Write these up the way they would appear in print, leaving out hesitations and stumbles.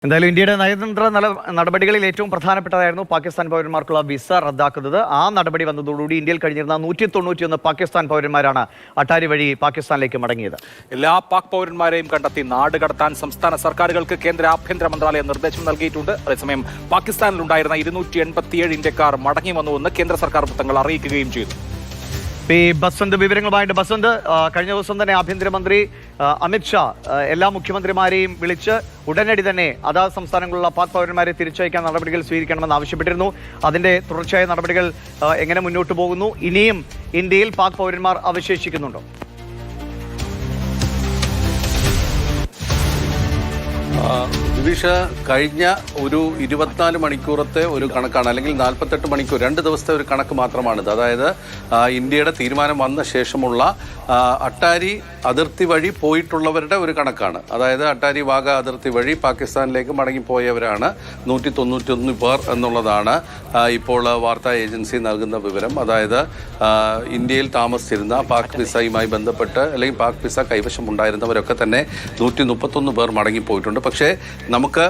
എന്തായാലും ഇന്ത്യയുടെ നയതന്ത്ര നടപടികളിൽ ഏറ്റവും പ്രധാനപ്പെട്ടതായിരുന്നു പാകിസ്ഥാൻ പൗരന്മാർക്കുള്ള വിസ റദ്ദാക്കുന്നത്. ആ നടപടി വന്നതോടുകൂടി ഇന്ത്യയിൽ കഴിഞ്ഞിരുന്ന 191 പാകിസ്ഥാൻ പൗരന്മാരാണ് അട്ടാരി വഴി പാകിസ്ഥാനിലേക്ക് മടങ്ങിയത്. എല്ലാ പാക് പൗരന്മാരെയും കണ്ടെത്തി നാട് കടത്താൻ സംസ്ഥാന സർക്കാരുകൾക്ക് കേന്ദ്ര ആഭ്യന്തര മന്ത്രാലയം നിർദ്ദേശം നൽകിയിട്ടുണ്ട്. അതേസമയം പാകിസ്ഥാനിലുണ്ടായിരുന്ന 287 ഇന്ത്യക്കാർ മടങ്ങി വന്നുവെന്ന് കേന്ദ്ര സർക്കാർ വൃത്തങ്ങൾ അറിയിക്കുകയും ചെയ്തു. ബസന്ത് വിവരങ്ങളുമായിട്ട് ബസന്ത്, കഴിഞ്ഞ ദിവസം തന്നെ ആഭ്യന്തരമന്ത്രി അമിത്ഷാ എല്ലാ മുഖ്യമന്ത്രിമാരെയും വിളിച്ച് ഉടനടി തന്നെ അതാത് സംസ്ഥാനങ്ങളിലുള്ള പാക് പൗരന്മാരെ തിരിച്ചയക്കാൻ നടപടികൾ സ്വീകരിക്കണമെന്ന് ആവശ്യപ്പെട്ടിരുന്നു. അതിന്റെ തുടർച്ചയായ നടപടികൾ എങ്ങനെ മുന്നോട്ട് പോകുന്നു? ഇനിയും ഇന്ത്യയിൽ പാക് പൗരന്മാർ അവശേഷിക്കുന്നുണ്ടോ? ദിവിഷ, കഴിഞ്ഞ ഒരു 24 മണിക്കൂറത്തെ ഒരു കണക്കാണ്, അല്ലെങ്കിൽ 48 മണിക്കൂർ 2 ദിവസത്തെ ഒരു കണക്ക് മാത്രമാണിത്. അതായത് ഇന്ത്യയുടെ തീരുമാനം വന്ന ശേഷമുള്ള അട്ടാരി അതിർത്തി വഴി പോയിട്ടുള്ളവരുടെ ഒരു കണക്കാണ്. അതായത് അട്ടാരി വാഗ അതിർത്തി വഴി പാകിസ്ഥാനിലേക്ക് മടങ്ങിപ്പോയവരാണ് 191 പേർ എന്നുള്ളതാണ് ഇപ്പോൾ വാർത്താ ഏജൻസി നൽകുന്ന വിവരം. അതായത് ഇന്ത്യയിൽ താമസിച്ചിരുന്ന പാക് വിസയുമായി ബന്ധപ്പെട്ട് അല്ലെങ്കിൽ പാക് വിസ കൈവശം ഉണ്ടായിരുന്നവരൊക്കെ തന്നെ 131 പേർ മടങ്ങിപ്പോയിട്ടുണ്ട്. പക്ഷേ നമുക്ക്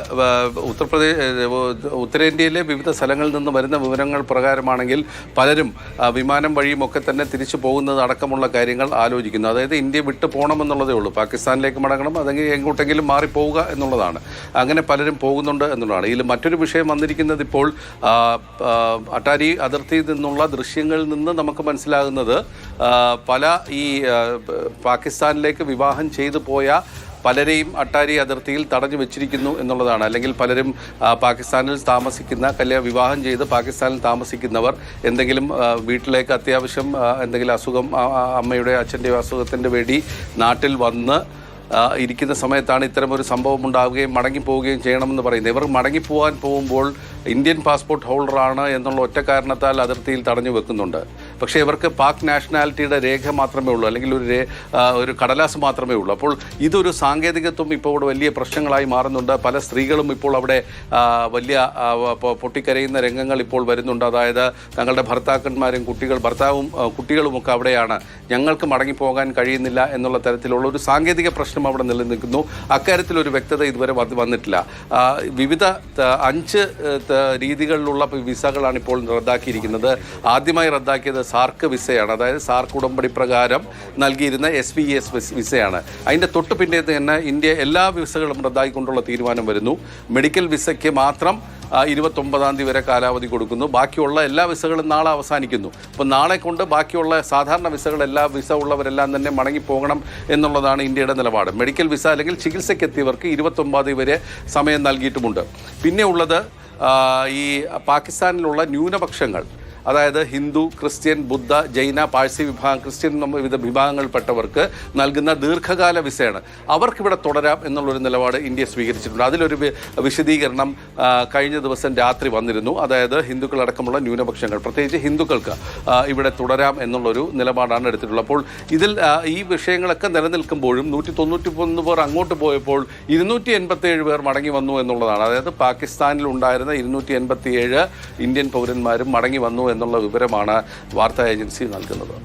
ഉത്തരേന്ത്യയിലെ വിവിധ സ്ഥലങ്ങളിൽ നിന്ന് വരുന്ന വിവരങ്ങൾ പ്രകാരമാണെങ്കിൽ പലരും വിമാനം വഴിയും ഒക്കെ തന്നെ തിരിച്ചു പോകുന്നത് അടക്കമുള്ള കാര്യങ്ങൾ ആലോചിക്കുന്നു. അതായത് ഇന്ത്യ വിട്ടു പോകണമെന്നുള്ളതേ ഉള്ളൂ, പാകിസ്ഥാനിലേക്ക് മടങ്ങണം, അല്ലെങ്കിൽ എങ്ങോട്ടെങ്കിലും മാറിപ്പോവുക എന്നുള്ളതാണ്. അങ്ങനെ പലരും പോകുന്നുണ്ട് എന്നുള്ളതാണ്. ഇതിൽ മറ്റൊരു വിഷയം വന്നിരിക്കുന്നത്, ഇപ്പോൾ അട്ടാരി അതിർത്തിയിൽ നിന്നുള്ള ദൃശ്യങ്ങളിൽ നിന്ന് നമുക്ക് മനസ്സിലാകുന്നത് പല ഈ പാകിസ്ഥാനിലേക്ക് വിവാഹം ചെയ്തു പോയ പലരെയും അട്ടാരി അതിർത്തിയിൽ തടഞ്ഞു വെച്ചിരിക്കുന്നു എന്നുള്ളതാണ്. അല്ലെങ്കിൽ പലരും പാകിസ്ഥാനിൽ താമസിക്കുന്ന വിവാഹം ചെയ്ത് പാകിസ്ഥാനിൽ താമസിക്കുന്നവർ എന്തെങ്കിലും വീട്ടിലേക്ക് അത്യാവശ്യം എന്തെങ്കിലും അസുഖം, അമ്മയുടെ അച്ഛൻ്റെയോ അസുഖത്തിൻ്റെ വേണ്ടി നാട്ടിൽ വന്ന് ഇരിക്കുന്ന സമയത്താണ് ഇത്തരമൊരു സംഭവം ഉണ്ടാവുകയും മടങ്ങിപ്പോവുകയും ചെയ്യണമെന്ന് പറയുന്നത്. ഇവർ മടങ്ങിപ്പോകാൻ പോകുമ്പോൾ ഇന്ത്യൻ പാസ്പോർട്ട് ഹോൾഡറാണ് എന്നുള്ള ഒറ്റ കാരണത്താൽ അതിർത്തിയിൽ തടഞ്ഞു വെക്കുന്നുണ്ട്. പക്ഷേ ഇവർക്ക് പാക് നാഷണാലിറ്റിയുടെ രേഖ മാത്രമേ ഉള്ളൂ, അല്ലെങ്കിൽ ഒരു കടലാസ് മാത്രമേ ഉള്ളൂ. അപ്പോൾ ഇതൊരു സാങ്കേതികത്വം ഇപ്പോൾ ഇവിടെ വലിയ പ്രശ്നങ്ങളായി മാറുന്നുണ്ട്. പല സ്ത്രീകളും ഇപ്പോൾ അവിടെ വലിയ പൊട്ടിക്കരയുന്ന രംഗങ്ങൾ ഇപ്പോൾ വരുന്നുണ്ട്. അതായത് തങ്ങളുടെ ഭർത്താക്കന്മാരും ഭർത്താവും കുട്ടികളുമൊക്കെ അവിടെയാണ്, ഞങ്ങൾക്ക് മടങ്ങിപ്പോകാൻ കഴിയുന്നില്ല എന്നുള്ള തരത്തിലുള്ള ഒരു സാങ്കേതിക പ്രശ്നം അവിടെ നിലനിൽക്കുന്നു. അക്കാര്യത്തിൽ ഒരു വ്യക്തത ഇതുവരെ വന്നിട്ടില്ല. വിവിധ 5 രീതികളിലുള്ള വിസകളാണ് ഇപ്പോൾ റദ്ദാക്കിയിരിക്കുന്നത്. ആദ്യമായി റദ്ദാക്കിയത് സാർക്ക് വിസയാണ്. അതായത് സാർക്ക് ഉടമ്പടി പ്രകാരം നൽകിയിരുന്ന SVS വിസയാണ്. അതിൻ്റെ തൊട്ട് പിന്നെ തന്നെ ഇന്ത്യ എല്ലാ വിസകളും റദ്ദാക്കിക്കൊണ്ടുള്ള തീരുമാനം വരുന്നു. മെഡിക്കൽ വിസയ്ക്ക് മാത്രം 29-ാം തീയതി വരെ കാലാവധി കൊടുക്കുന്നു. ബാക്കിയുള്ള എല്ലാ വിസകളും നാളെ അവസാനിക്കുന്നു. അപ്പോൾ നാളെ കൊണ്ട് ബാക്കിയുള്ള സാധാരണ വിസകൾ, എല്ലാ വിസ ഉള്ളവരെല്ലാം തന്നെ മടങ്ങിപ്പോകണം എന്നുള്ളതാണ് ഇന്ത്യയുടെ നിലപാട്. മെഡിക്കൽ വിസ അല്ലെങ്കിൽ ചികിത്സയ്ക്കെത്തിയവർക്ക് 29-ാം തീയതി വരെ സമയം നൽകിയിട്ടുമുണ്ട്. പിന്നെ ഉള്ളത് ഈ പാകിസ്ഥാനിലുള്ള ന്യൂനപക്ഷങ്ങൾ, അതായത് ഹിന്ദു, ക്രിസ്ത്യൻ, ബുദ്ധ, ജൈന, പാഴ്സി വിഭാഗം, ക്രിസ്ത്യൻ വിവിധ വിഭാഗങ്ങളിൽപ്പെട്ടവർക്ക് നൽകുന്ന ദീർഘകാല വിസയാണ്. അവർക്കിവിടെ തുടരാം എന്നുള്ളൊരു നിലപാട് ഇന്ത്യ സ്വീകരിച്ചിട്ടുണ്ട്. അതിലൊരു വിശദീകരണം കഴിഞ്ഞ ദിവസം രാത്രി വന്നിരുന്നു. അതായത് ഹിന്ദുക്കളടക്കമുള്ള ന്യൂനപക്ഷങ്ങൾ, പ്രത്യേകിച്ച് ഹിന്ദുക്കൾക്ക് ഇവിടെ തുടരാം എന്നുള്ളൊരു നിലപാടാണ് എടുത്തിട്ടുള്ളത്. അപ്പോൾ ഇതിൽ ഈ വിഷയങ്ങളൊക്കെ നിലനിൽക്കുമ്പോഴും 191 പേർ അങ്ങോട്ട് പോയപ്പോൾ 287 പേർ മടങ്ങി വന്നു എന്നുള്ളതാണ്. അതായത് പാകിസ്ഥാനിൽ ഉണ്ടായിരുന്ന 287 ഇന്ത്യൻ പൗരന്മാരും മടങ്ങി വന്നു എന്നുള്ള വിവരമാണ് വാർത്താ ഏജൻസി നൽകുന്നത്.